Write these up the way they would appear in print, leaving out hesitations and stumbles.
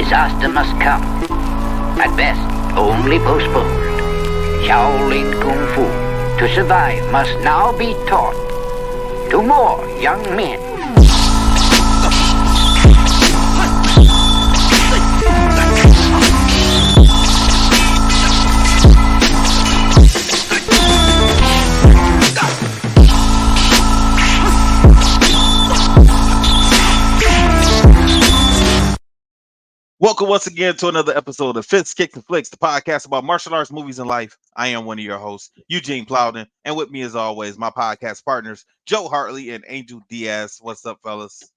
disaster must come. At best, only postponed. Shaolin Kung Fu, to survive, must now be taught to more young men. Welcome once again to another episode of Fits, Kicks, and Flicks, the podcast about martial arts, movies, and life. I am one of your hosts, Eugene Plowden, and with me as always, my podcast partners, Joe Hartley and Angel Diaz. What's up, fellas?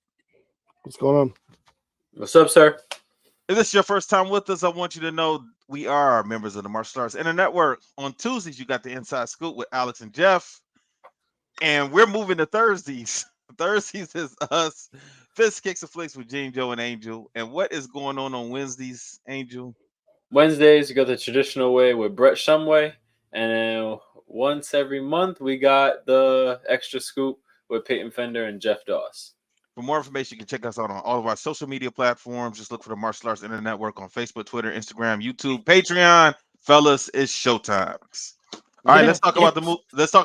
What's going on? What's up, sir? If this is your first time with us, I want you to know we are members of the Martial Arts Inner Network. On Tuesdays, you got the Inside Scoop with Alex and Jeff, and we're moving to Thursdays. Thursdays is us. Fist, Kicks, and Flicks with Gene, Joe, and Angel. And what is going on Wednesdays, Angel? Wednesdays, you go the traditional way with Brett Shumway. And then once every month, we got the extra scoop with Peyton Fender and Jeff Doss. For more information, you can check us out on all of our social media platforms. Just look for the Martial Arts Internet Network on Facebook, Twitter, Instagram, YouTube, Patreon. Fellas, it's showtime. All right, let's talk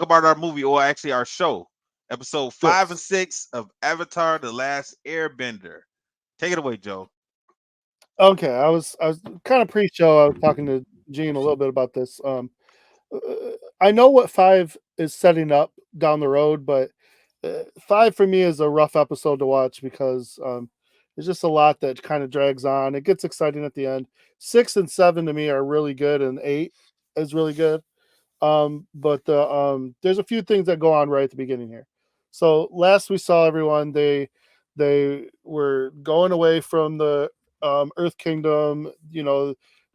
about our movie, or actually our show. Episode 5 and 6 of Avatar: The Last Airbender. Take it away, Joe. Okay, I was kind of pre-show. I was talking to Gene a little bit about this. I know what 5 is setting up down the road, but 5 for me is a rough episode to watch because there's just a lot that kind of drags on. It gets exciting at the end. 6 and 7 to me are really good, and 8 is really good. But there's a few things that go on right at the beginning here. So last we saw everyone, they were going away from the Earth Kingdom,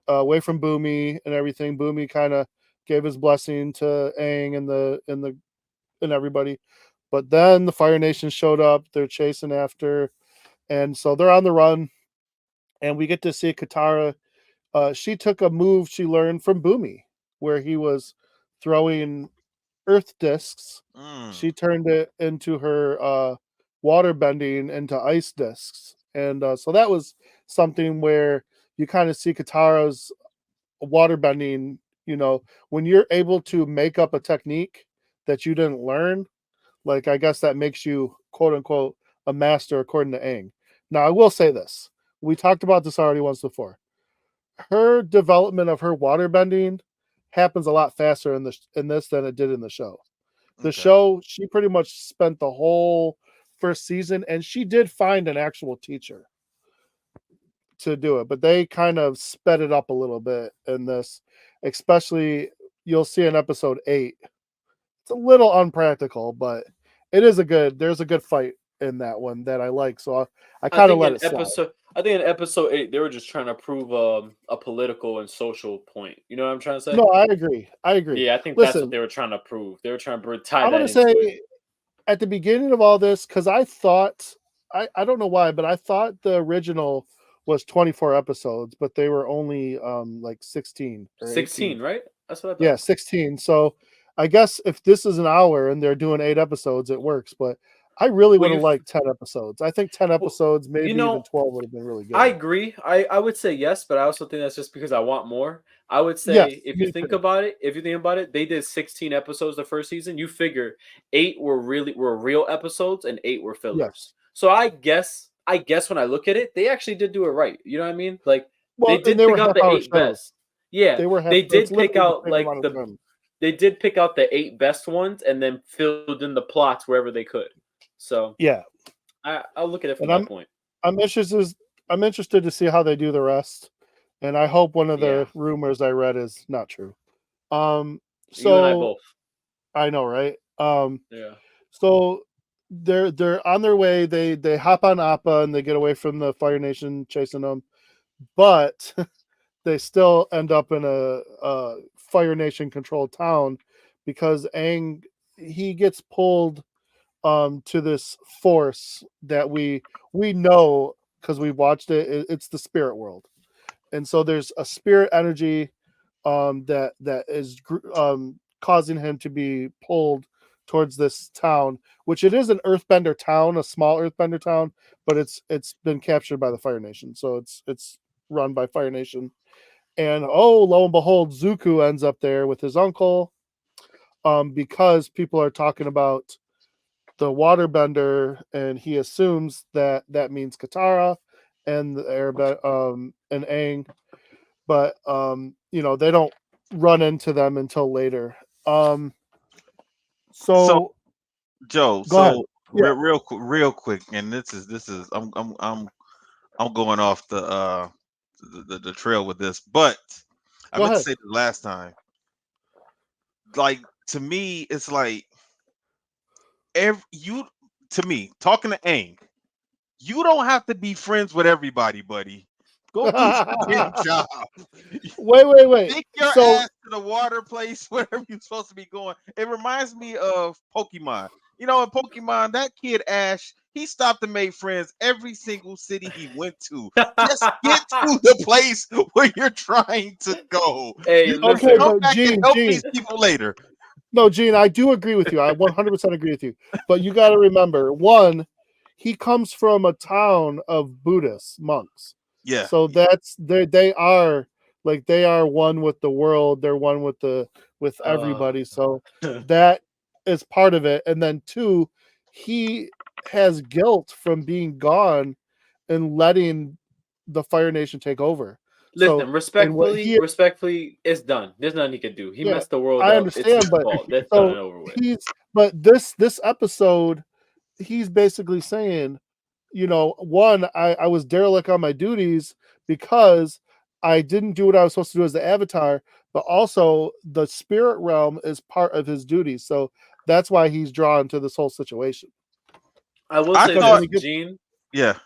away from Boomy and everything. Boomy kind of gave his blessing to Aang and everybody, but then the Fire Nation showed up. They're chasing after, and so they're on the run, and we get to see Katara. She took a move she learned from Boomy, where he was throwing earth discs. She turned it into her water bending into ice discs, and so that was something where you kind of see Katara's water bending. When you're able to make up a technique that you didn't learn, like, I guess that makes you quote unquote a master according to Aang. Now, I will say this: we talked about this already once before. Her development of her water bending happens a lot faster in this than it did in the show. The show, she pretty much spent the whole first season, and she did find an actual teacher to do it, but they kind of sped it up a little bit in this. Especially, you'll see in episode 8. It's a little unpractical, but there's a good fight in that one that I like. So I kind of let it slide. I think in episode 8, they were just trying to prove a political and social point. You know what I'm trying to say? No, I agree. Yeah, I think that's what they were trying to prove. They were trying to tie that into it. I'm going to say, at the beginning of all this, because I thought, I don't know why, but I thought the original was 24 episodes, but they were only like 16. 16, right? That's what I thought. Yeah, 16. So I guess if this is an hour and they're doing 8 episodes, it works. But I really would have liked 10 episodes. I think 10 episodes, maybe even 12 would have been really good. I agree. I would say yes, but I also think that's just because I want more. I would say if you think about it, they did 16 episodes the first season. You figure 8 were real episodes and 8 were fillers. Yes. So I guess when I look at it, they actually did do it right. You know what I mean? Like, they did pick out the 8 best. Yeah, they did pick out like they did pick out the 8 best ones and then filled in the plots wherever they could. So yeah, I'll look at it from that point. I'm interested to see how they do the rest, and I hope one of the rumors I read is not true. So you and I both. I know, right? Yeah. So they're on their way. They hop on Appa and they get away from the Fire Nation chasing them, but they still end up in a Fire Nation controlled town because Aang, he gets pulled to this force that we know because we've watched it. It's the spirit world, and so there's a spirit energy that is causing him to be pulled towards this town, which it is an earthbender town, a small earthbender town, but it's been captured by the Fire Nation, so it's run by Fire Nation. And lo and behold, Zuko ends up there with his uncle, because people are talking about the waterbender, and he assumes that means Katara and the Airbender, and Aang, but they don't run into them until later. So Joe, go ahead. Yeah. real quick, and this is I'm going off the trail with this, but I meant to say the last time. Like, to me, it's like to me, talking to Aang, you don't have to be friends with everybody, buddy. Go do your damn job. Wait. Take your ass to the water place, wherever you're supposed to be going. It reminds me of Pokemon. In Pokemon, that kid Ash, he stopped and made friends every single city he went to. Just get to the place where you're trying to go. Hey, you can come back and help these people later. No, Gene, I do agree with you. I 100% agree with you. But you got to remember, one, he comes from a town of Buddhist monks. Yeah. So they are one with the world. They're one with everybody. So that is part of it. And then two, he has guilt from being gone and letting the Fire Nation take over. Listen, respectfully, it's done. There's nothing he could do. He messed the world up. I understand, it's his fault. That's done and over with. But this episode, he's basically saying, one, I was derelict on my duties because I didn't do what I was supposed to do as the Avatar, but also the spirit realm is part of his duties. So that's why he's drawn to this whole situation. I will say, Gene. Yeah.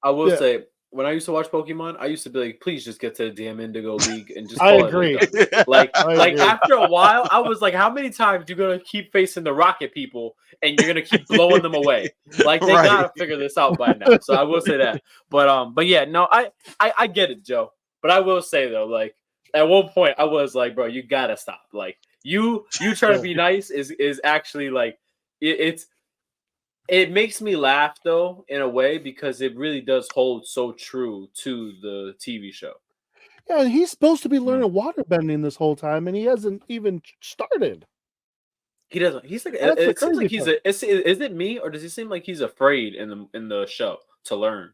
I will say, when I used to watch Pokemon, I used to be like, please just get to the damn Indigo League and just I agree. Like after a while, I was like, how many times you gonna keep facing the rocket people and you're gonna keep blowing them away? Like, they gotta figure this out by now. So I will say that. But yeah, no, I get it, Joe. But I will say though, like, at one point I was like, bro, you gotta stop. Like, you trying to be nice is actually like it makes me laugh though, in a way, because it really does hold so true to the TV show. Yeah, and he's supposed to be learning waterbending this whole time, and he hasn't even started. He doesn't. He's like, it seems like he's is it me, or does he seem like he's afraid in the show to learn?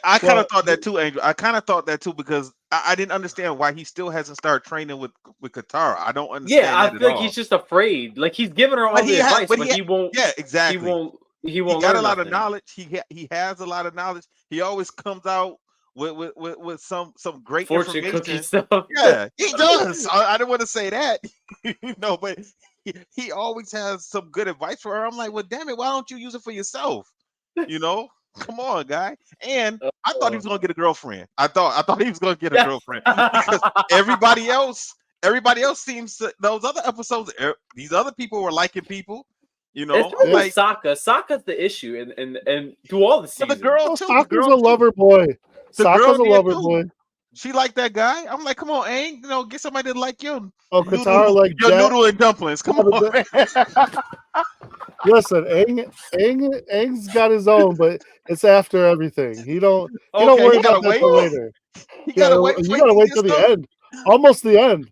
I kind of thought that too, Angel. I kind of thought that too, because I didn't understand why he still hasn't started training with Katara. I don't understand. Yeah, I feel like he's just afraid. Like, he's giving her all the advice, but he won't. Yeah, exactly. He won't. Got a lot of knowledge. He has a lot of knowledge. He always comes out with some great fortune information. Cookie stuff. Yeah, he does. I didn't want to say that, but he always has some good advice for her. I'm like, well, damn it, why don't you use it for yourself? Come on, guy. And I thought he was gonna get a girlfriend. I thought he was gonna get a girlfriend, because everybody else seems to, those other episodes, these other people were liking people. It's like Sokka's the issue, and through all the seasons. The girl too. Sokka's a lover boy. Sokka's a lover boy. She liked that guy. I'm like, come on, Aang, get somebody to like you. Oh, Katara like your noodle and dumplings. Come on, man. Listen, Aang's got his own, but it's after everything. He don't worry about that till later. You gotta wait till the end. Almost the end.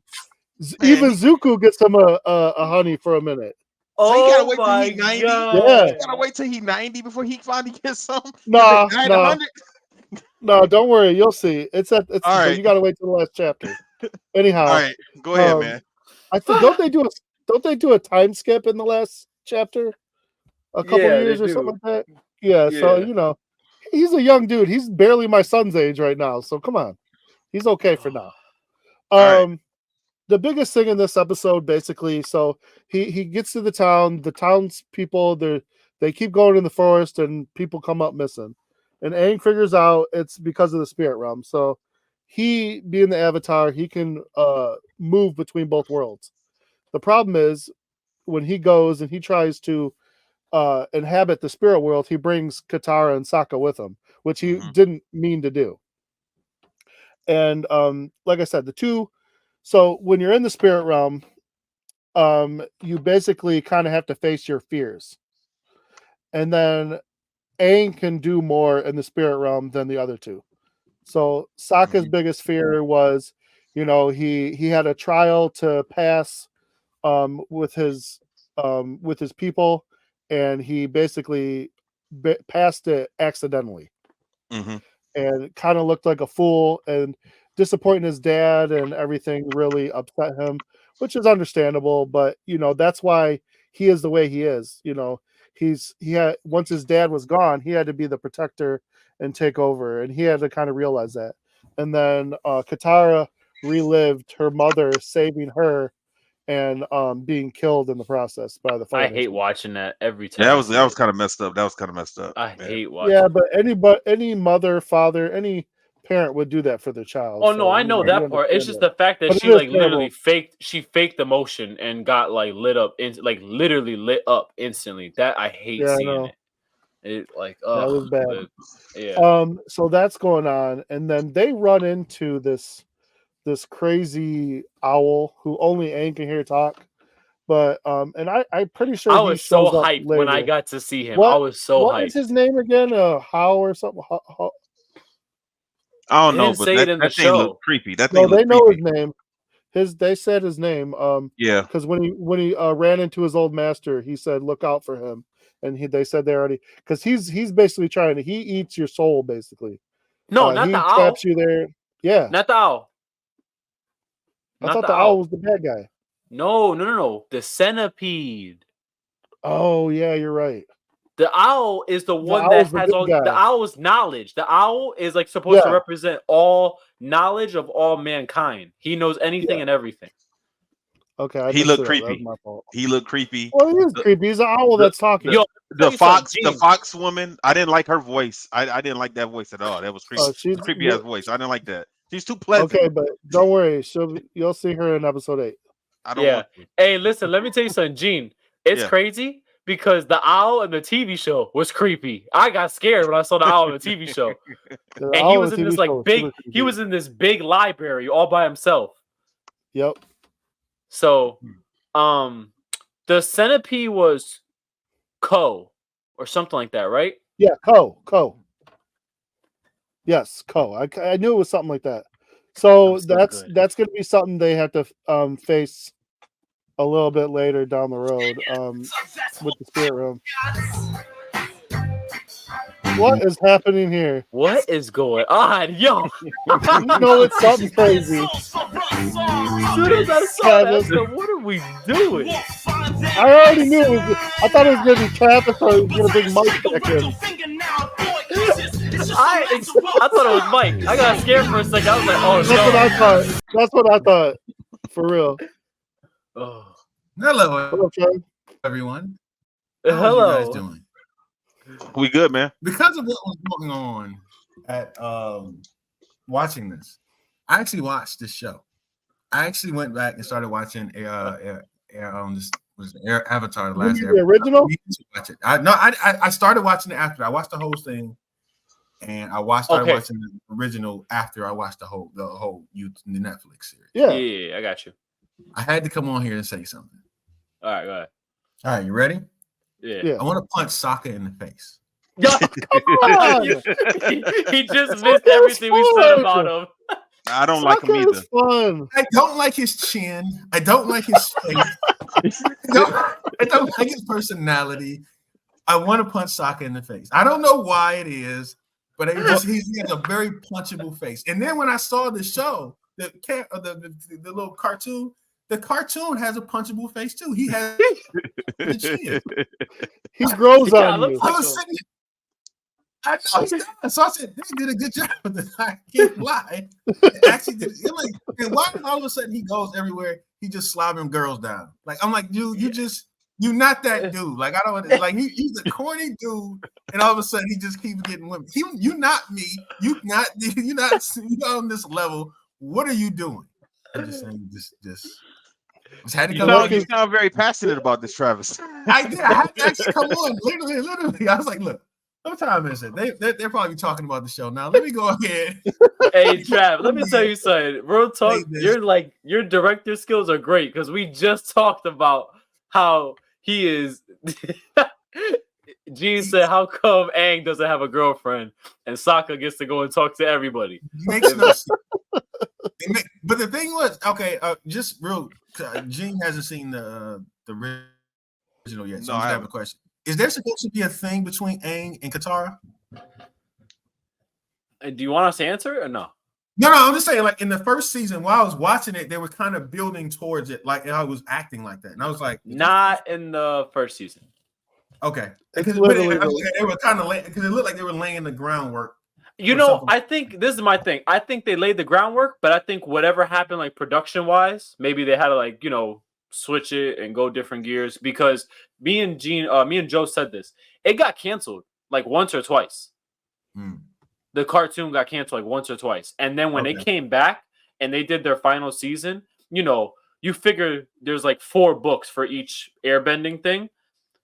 Man. Even Zuko gets him a honey for a minute. So you gotta wait till he's 90. Yeah. You gotta wait till he's 90 before he finally gets some. No, don't worry. You'll see. All right. You gotta wait till the last chapter. Anyhow. All right, go ahead, man. I think don't they do a time skip in the last chapter? A couple years or something like that? Yeah, so he's a young dude. He's barely my son's age right now. So come on. He's okay for now. The biggest thing in this episode, basically, so he gets to the town. The townspeople, they keep going in the forest, and people come up missing. And Aang figures out it's because of the spirit realm. So he, being the Avatar, he can move between both worlds. The problem is, when he goes and he tries to inhabit the spirit world, he brings Katara and Sokka with him, which he didn't mean to do. And like I said, so when you're in the spirit realm, you basically kind of have to face your fears. And then Aang can do more in the spirit realm than the other two. So Sokka's biggest fear was, he had a trial to pass with his people, and he basically passed it accidentally, and kind of looked like a fool, and disappointing his dad and everything really upset him, which is understandable. But that's why he is the way he is. He had, once his dad was gone, he had to be the protector and take over, and he had to kind of realize that. And then Katara relived her mother saving her and being killed in the process by the fire. I hate watching that every time. Yeah, that was kind of messed up. I hate watching. Yeah, but any mother, father, any parent would do that for their child. Oh no, I know that part. It's just the fact that she literally faked emotion and got lit up, literally lit up instantly. That I hate seeing it. It that was bad. But, yeah. So that's going on, and then they run into this crazy owl who only Aang can hear talk. But and I'm pretty sure I was so hyped when I got to see him. I was so hyped. What is his name again? How or something? I don't know, but that thing looked creepy. That thing they know his name. They said his name. Yeah. Because when he ran into his old master, he said, "Look out for him." And they said they already, because he's basically he eats your soul basically. No, not the owl. He traps you there. Yeah. Not the owl. I thought the owl was the bad guy. No. The centipede. Oh yeah, you're right. The owl is the one that has all the owl's knowledge. The owl is supposed to represent all knowledge of all mankind. He knows anything and everything. Okay, he looked creepy. He looked creepy. Well, he is creepy. He's an owl that's talking. The fox woman. I didn't like her voice. I didn't like that voice at all. That was creepy. She's creepy ass voice. I didn't like that. She's too pleasant. Okay, but don't worry. You'll see her in episode 8. I don't want to. Hey, listen. Let me tell you something, Gene. It's crazy because the owl in the TV show was creepy. I got scared when I saw the owl in the TV show, and he was in this big. He was in this big library all by himself. Yep. So, the centipede was Ko or something like that, right? Yeah, Ko. Yes, Ko. I knew it was something like that. So that's going to be something they have to face a little bit later down the road with the spirit room. What is happening here? What is going on, yo? It's something crazy. As soon as I saw that, I said, what are we doing? I already knew it was. I thought it was going to be Travis, or he was going to bring Mike back in. I thought it was Mike. I got scared for a second. I was like, oh, That's what I thought. For real. Oh. Hello, everyone. Hello. How are you guys doing? We good, man. Because of what was going on at watching this, I actually watched this show. I actually went back and started watching Avatar: The Last Airbender. The original? Watch it. I started watching it after. I watched the whole thing, and started watching the original after I watched the whole the Netflix series. Yeah, I got you. I had to come on here and say something. All right, go ahead. All right, you ready? Yeah. I want to punch Sokka in the face. Yo, come on. he just missed everything we said about him. I don't like him either. Fun. I don't like his chin. I don't like his face. I don't like his personality. I want to punch Sokka in the face. I don't know why it is, but he has a very punchable face. And then when I saw the show, the little cartoon, the cartoon has a punchable face too. He has the chin. He grows on you. I was sitting. I know he does. So I said, they did a good job with this. I can't lie. Actually did. And why all of a sudden he goes everywhere? He just slobbing girls down. I'm like, dude, you're not that dude. I don't he's a corny dude, and all of a sudden he just keeps getting women. You not me. You're not on this level. What are you doing? I'm just saying, just had to come. You sound very passionate about this, Travis. I did. I had to actually come on. Literally. I was like, look. What time is it? They're probably talking about the show now. Let me go ahead. Hey, Trav, let me tell you something. Real talk, your director skills are great because we just talked about how he is Gene said, "How come Aang doesn't have a girlfriend and Sokka gets to go and talk to everybody?" Makes no sense. But the thing was, okay, just real. Gene hasn't seen the original yet, so I'm just having a question. Is there supposed to be a thing between Aang and Katara? Do you want us to answer it or no? No, I'm just saying, like in the first season, while I was watching it, they were kind of building towards it, like I was acting like that, and I was like, not in the first season. Okay, because they were kind of because it looked like they were laying the groundwork. You know, I think this is my thing. I think they laid the groundwork, but I think whatever happened, like production wise, maybe they had to like switch it and go different gears. Because me and Joe said this. It got canceled like once or twice. The cartoon got canceled like once or twice, and then when they came back and they did their final season, you figure there's like 4 books for each airbending thing.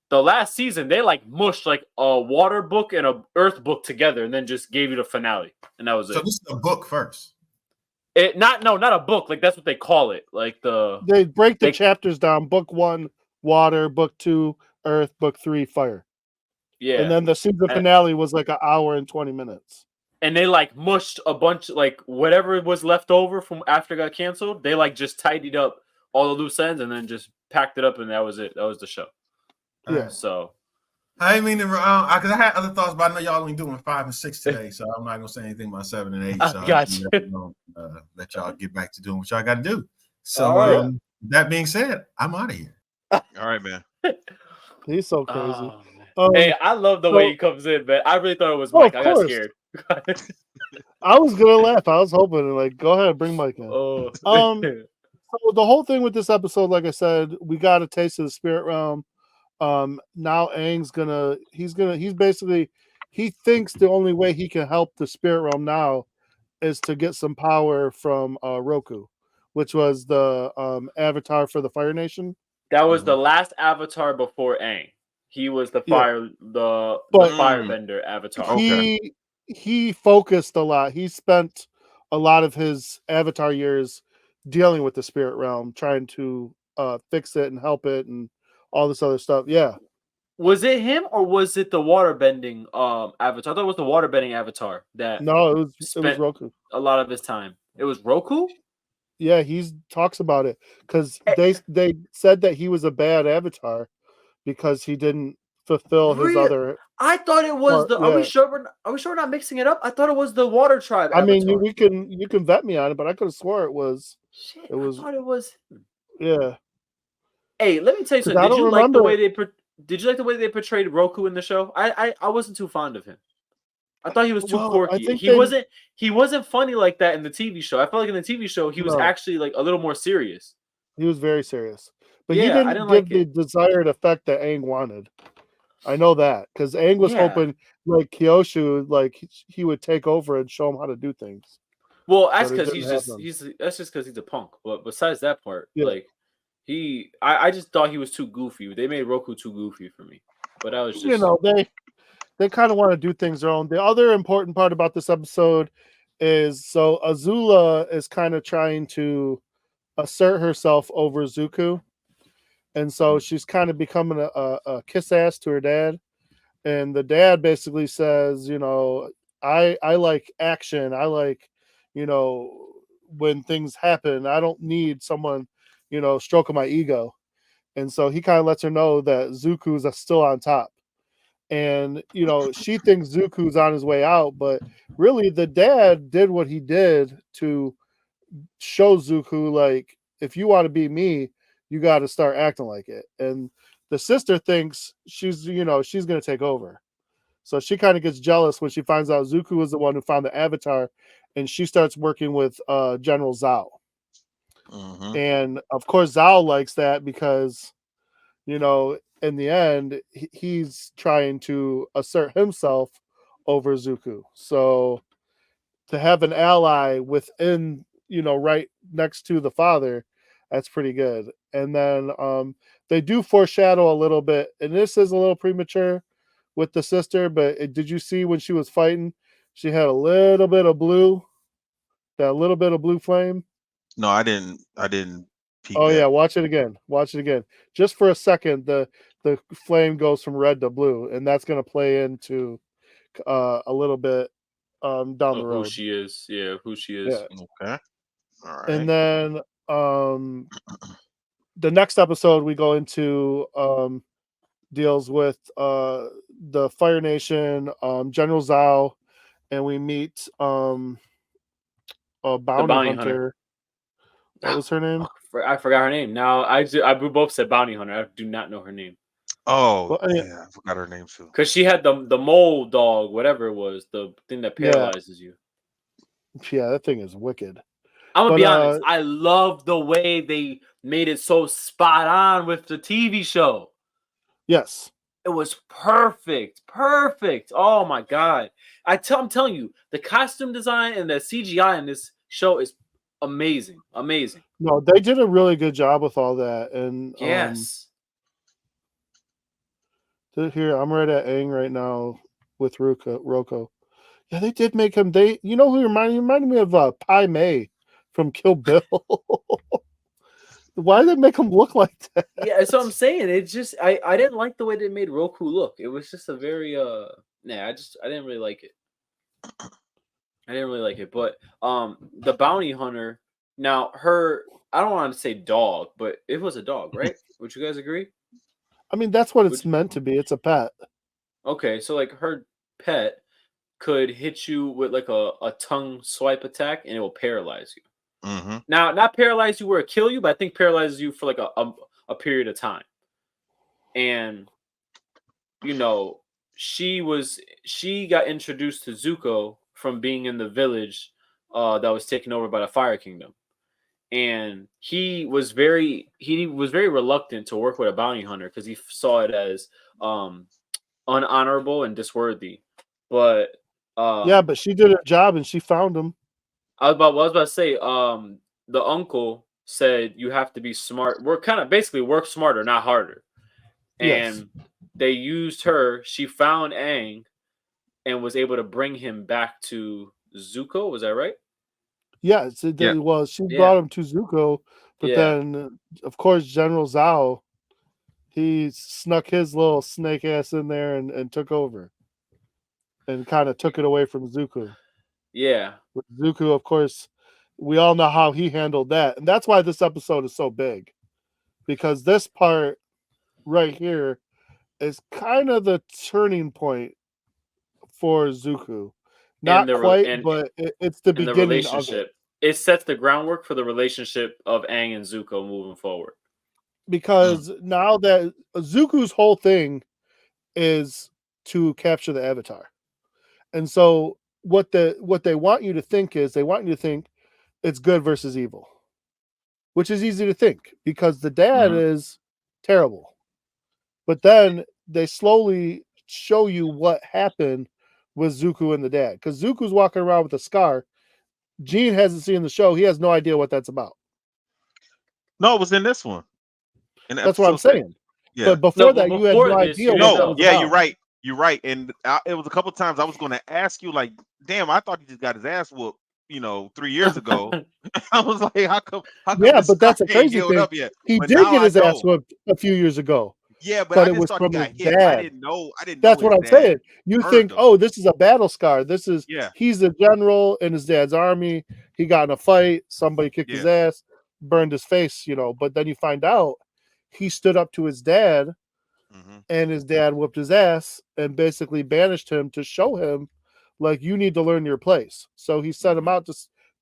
The last season, they like mushed like a water book and a earth book together, and then just gave you the finale, and that was it. So this is a book first. Not a book. Like that's what they call it. Like they break the chapters down. Book 1, water. Book 2, earth. Book 3, fire. Yeah, and then the season finale was like an hour and 20 minutes. And they like mushed a bunch, like whatever was left over from after it got canceled. They like just tidied up all the loose ends and then just packed it up, and that was it. That was the show. Yeah. So I didn't mean to, because I had other thoughts, but I know y'all only doing 5 and 6 today, so I'm not gonna say anything about 7 and 8. So gotcha. Let y'all get back to doing what y'all got to do. So that being said, I'm out of here. All right, man. He's so crazy. Hey, I love the way he comes in, man. I really thought it was Mike. I got scared. I was gonna laugh. I was hoping like, go ahead, bring Mike in. So the whole thing with this episode, like I said, we got a taste of the spirit realm. Now Aang's he thinks the only way he can help the spirit realm now is to get some power from Roku, which was the avatar for the Fire Nation. That was the last avatar before Aang. He was the firebender avatar. He focused a lot. He spent a lot of his avatar years dealing with the spirit realm, trying to fix it and help it and all this other stuff. Yeah. Was it him or was it the waterbending avatar? I thought it was the waterbending avatar that it was Roku. A lot of his time. It was Roku? Yeah, he talks about it because they said that he was a bad avatar because he didn't fulfill his other. I thought it was the. Are we sure we're not mixing it up? I thought it was the Water Tribe. I mean, you can vet me on it, but I could have swore it was. Shit, I thought it was. Yeah. Hey, let me tell you something. Did you like the way they portrayed Roku in the show? I wasn't too fond of him. I thought he was too quirky. He wasn't funny like that in the TV show. I felt like in the TV show he was actually like a little more serious. He was very serious. But he didn't give the desired effect that Aang wanted. I know that because Aang was hoping like Kyoshu, like he would take over and show him how to do things. Well, that's because that's just because he's a punk. But besides that part, like I just thought he was too goofy. They made Roku too goofy for me. But I was just they kind of want to do things their own. The other important part about this episode is so Azula is kind of trying to assert herself over Zuko. And so she's kind of becoming a kiss ass to her dad. And the dad basically says, I like action. I like, when things happen, I don't need someone, stroking my ego. And so he kind of lets her know that Zuko's still on top. And, she thinks Zuko's on his way out, but really the dad did what he did to show Zuko, like, if you want to be me, you got to start acting like it. And the sister thinks she's going to take over. So she kind of gets jealous when she finds out Zuko was the one who found the avatar, and she starts working with General Zhao. And of course, Zhao likes that because, in the end, he's trying to assert himself over Zuko. So to have an ally within, right next to the father, that's pretty good. And then they do foreshadow a little bit, and this is a little premature with the sister, but did you see when she was fighting, she had a little bit of blue flame? No, I didn't. Oh, yeah, watch it again. Just for a second. The the flame goes from red to blue, and that's going to play into a little bit down the road. Who she is. Yeah, who she is. Yeah. Okay. All right. And then the next episode we go into deals with the Fire Nation, General Zhao, and we meet a bounty hunter. What was her name? I forgot her name. Now we both said bounty hunter. I do not know her name. Oh, yeah, I forgot her name too. Because she had the mole dog, whatever it was, the thing that paralyzes you. Yeah, that thing is wicked. I'm gonna be honest. I love the way they made it so spot on with the TV show. Yes. It was perfect. Perfect. Oh my god. I'm telling you, the costume design and the CGI in this show is amazing. Amazing. No, they did a really good job with all that. And yes. Here, I'm right at Aang right now with Roko. Yeah, they did make him. You know who reminded me of Pai Mei from Kill Bill. Why did they make him look like that? Yeah, that's what I'm saying. It just I didn't like the way they made Roku look. It was just a very I didn't really like it. I didn't really like it. But the bounty hunter, now her, I don't want to say dog, but it was a dog, right? Would you guys agree? I mean, that's what it's meant to be. It's a pet. Okay, so like her pet could hit you with like a tongue swipe attack and it will paralyze you. Mm-hmm. Now, not paralyze you where it kill you, but I think paralyzes you for like a period of time. And you know, she got introduced to Zuko from being in the village that was taken over by the Fire Kingdom. And he was very reluctant to work with a bounty hunter because he saw it as unhonorable and disworthy. But but she did her job and she found him. I was about to say, the uncle said you have to be smart. We're kind of basically work smarter, not harder. And they used her. She found Aang and was able to bring him back to Zuko. Was that right? Yes, it was. She brought him to Zuko, but then, of course, General Zhao, he snuck his little snake ass in there and took over. And kind of took it away from Zuko. Yeah. With Zuko, of course, we all know how he handled that. And that's why this episode is so big. Because this part right here is kind of the turning point for Zuko. Not quite, but it's the beginning relationship. Of it. It sets the groundwork for the relationship of Aang and Zuko moving forward. Because now that Zuko's whole thing is to capture the Avatar. And so what they want you to think is they want you to think it's good versus evil, which is easy to think because the dad is terrible. But then they slowly show you what happened with Zuko and the dad, because Zuko's walking around with a scar. Gene hasn't seen the show. He has no idea what that's about. No, it was in this one. That's what I'm saying. Yeah. But before that, you had no idea. You're right. You're right. And it was a couple times I was going to ask you, like, damn, I thought he just got his ass whooped, 3 years ago. I was like, how come but that's a crazy thing. He did get his ass whooped a few years ago. Yeah, but it was from his dad. I didn't know. That's what I'm saying. You think, this is a battle scar. He's a general in his dad's army. He got in a fight. Somebody kicked his ass, burned his face, But then you find out he stood up to his dad, and his dad whooped his ass and basically banished him to show him, like, you need to learn your place. So he sent him out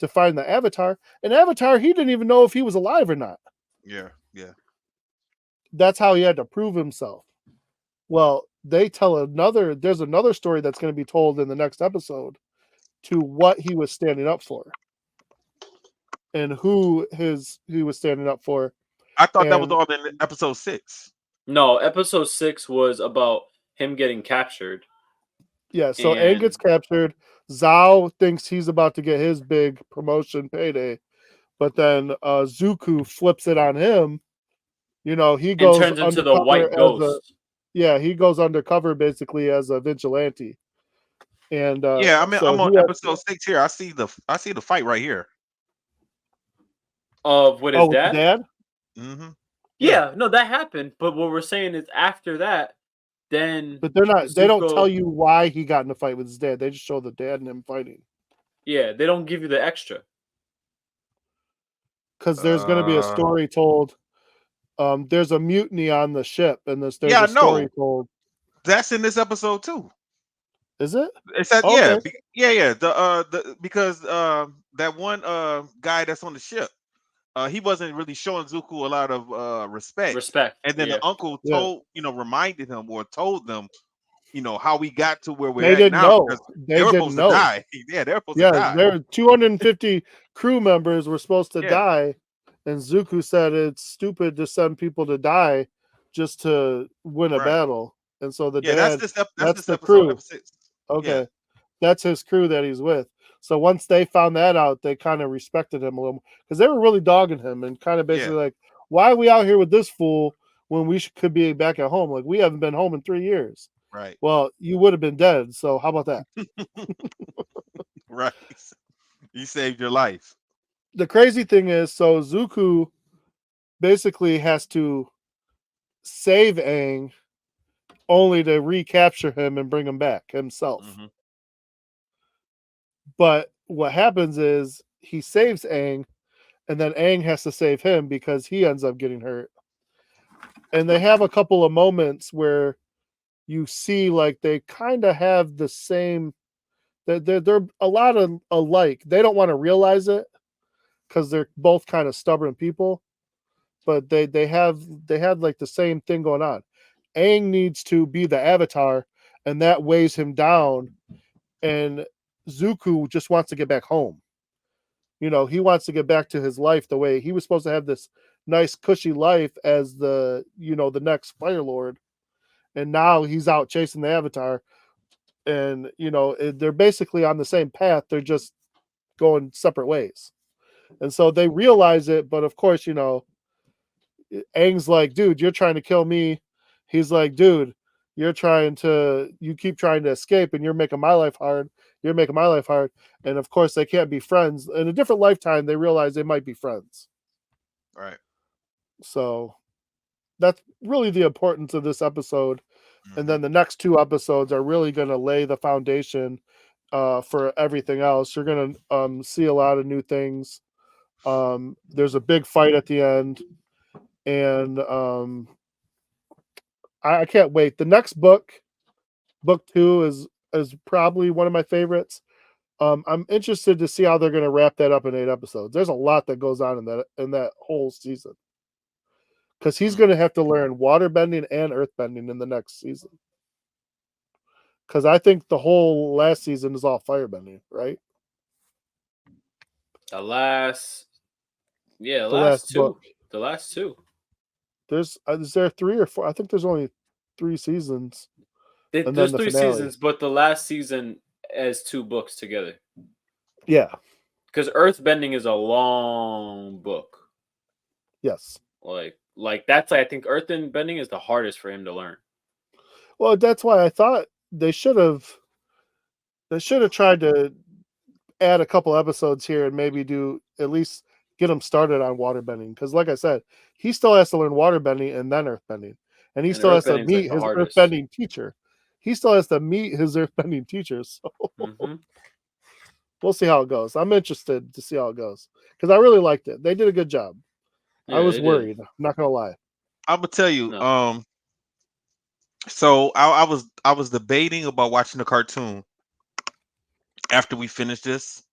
to find the Avatar. And Avatar, he didn't even know if he was alive or not. Yeah. That's how he had to prove himself. Well, there's another story that's going to be told in the next episode to what he was standing up for and who he was standing up for. I thought that was all in episode 6. No, episode 6 was about him getting captured. Yeah, so Aang gets captured. Zhao thinks he's about to get his big promotion payday, but then Zuko flips it on him. He goes and turns into the white ghost. He goes undercover basically as a vigilante. And I'm on episode 6 here. I see the fight right here. With his dad? Dad? Mm-hmm. Yeah, no, that happened. But what we're saying is after that, then. But they're not. They don't tell you why he got in a fight with his dad. They just show the dad and him fighting. Yeah, they don't give you the extra. Because there's going to be a story told. There's a mutiny on the ship, and there's a story told. That's in this episode too. Is it? It's that yeah. Because that one guy that's on the ship, he wasn't really showing Zuko a lot of respect. And then the uncle reminded him or told them, how we got to where we're at now. They were supposed to die. Yeah, they were supposed to die. There were 250 crew members were supposed to die, and Zuko said it's stupid to send people to die just to win a battle. And so the dad, that's the crew. Okay, that's his crew that he's with. So once they found that out, they kind of respected him a little because they were really dogging him and kind of basically like, why are we out here with this fool when we could be back at home? Like, we haven't been home in 3 years. Right. Well, you would have been dead. So how about that? Right. You saved your life. The crazy thing is, so Zuko basically has to save Aang only to recapture him and bring him back himself. Mm-hmm. But what happens is he saves Aang, and then Aang has to save him because he ends up getting hurt. And they have a couple of moments where you see like they kind of have the same. They're a lot of alike. They don't want to realize it because they're both kind of stubborn people, but they have like the same thing going on. Aang needs to be the Avatar, and that weighs him down. And Zuko just wants to get back home. He wants to get back to his life the way he was supposed to have this nice, cushy life as the next Fire Lord. And now he's out chasing the Avatar. And, they're basically on the same path. They're just going separate ways. And so they realize it. But of course, Aang's like, dude, you're trying to kill me. He's like, dude, you keep trying to escape and you're making my life hard. You're making my life hard. And of course, they can't be friends. In a different lifetime, they realize they might be friends. Right. So that's really the importance of this episode. Mm-hmm. And then the next 2 episodes are really going to lay the foundation for everything else. You're going to see a lot of new things. There's a big fight at the end. And I can't wait. The next book 2 is probably one of my favorites. I'm interested to see how they're going to wrap that up in 8 episodes. There's a lot that goes on in that whole season. Because he's going to have to learn waterbending and earthbending in the next season. Because I think the whole last season is all firebending, right? The last 2. Book. The last 2. Is there 3 or 4? I think there's only 3 seasons. There's 3 seasons, but the last season has 2 books together. Yeah. Because earthbending is a long book. Yes. Like that's I think earthbending is the hardest for him to learn. Well, that's why I thought they should have tried to add a couple episodes here and maybe do at least get him started on waterbending. Because like I said, he still has to learn waterbending and then earthbending. And he still has to meet his earthbending teacher. He still has to meet his earthbending teachers. So we'll see how it goes. I'm interested to see how it goes. Because I really liked it. They did a good job. Yeah, I was worried. I'm not gonna lie. I'm gonna tell you. No. So I was debating about watching the cartoon after we finish this,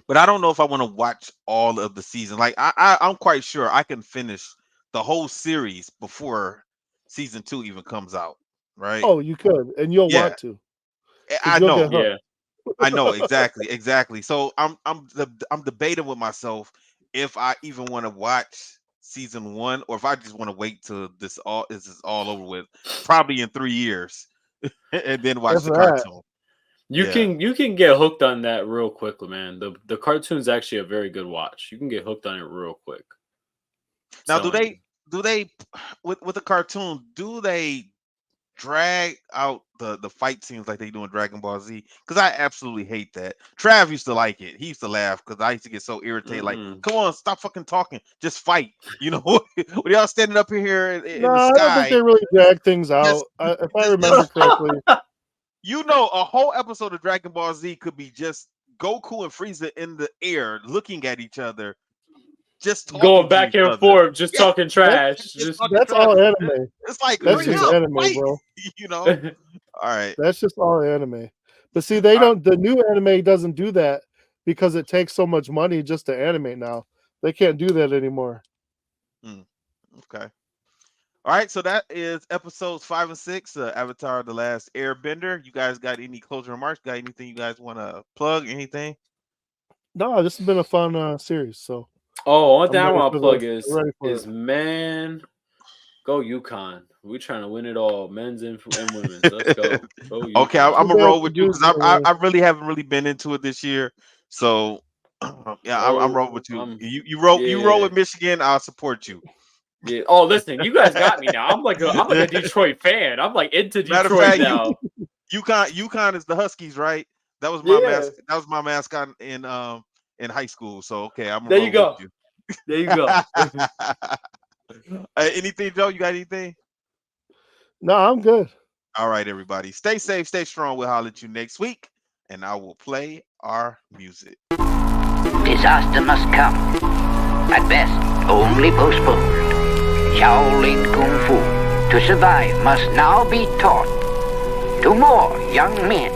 but I don't know if I want to watch all of the season. Like I'm quite sure I can finish the whole series before season 2 even comes out. Right? Oh, you could, and you'll want to. I know. Yeah. I know exactly. So I'm debating with myself if I even want to watch season 1 or if I just want to wait till this is all over with, probably in 3 years, and then watch the cartoon. You can get hooked on that real quickly, man. The cartoon's actually a very good watch. You can get hooked on it real quick. Now, do they with the cartoon? Do they drag out the fight scenes like they do in Dragon Ball Z, because I absolutely hate that. Trav used to like it. He used to laugh because I used to get so irritated. Like, come on, stop fucking talking, just fight. You know, when y'all standing up here in the sky. I don't think they really drag things out. If I remember correctly. You know, a whole episode of Dragon Ball Z could be just Goku and Frieza in the air looking at each other, just going back and forth, just talking trash. That's all anime. It's like, that's just anime, bro. You know? All right. That's just all anime. But see, they don't. The new anime doesn't do that because it takes so much money just to animate now. They can't do that anymore. Okay. All right, so that is episodes 5 and 6, Avatar: The Last Airbender. You guys got any closing remarks? Got anything you guys want to plug? Anything? No, this has been a fun series. So, one thing I want to plug is man, go UConn. We're trying to win it all, men's and women's. Let's go. Okay, I'm gonna roll with you because I really haven't been into it this year. So, yeah, I'm rolling with you. You roll with Michigan. I'll support you. Yeah. Oh, listen, you guys got me now. I'm like a Detroit fan. I'm like into Detroit now. UConn is the Huskies, right? That was my mascot. That was my mascot in high school. So okay, I'm there. You go. There you go. Anything, Joe? You got anything? No, I'm good. All right, everybody. Stay safe, stay strong. We'll holler at you next week, and I will play our music. Disaster must come. At best, only postponed. Shaolin Kung Fu, to survive, must now be taught to more young men.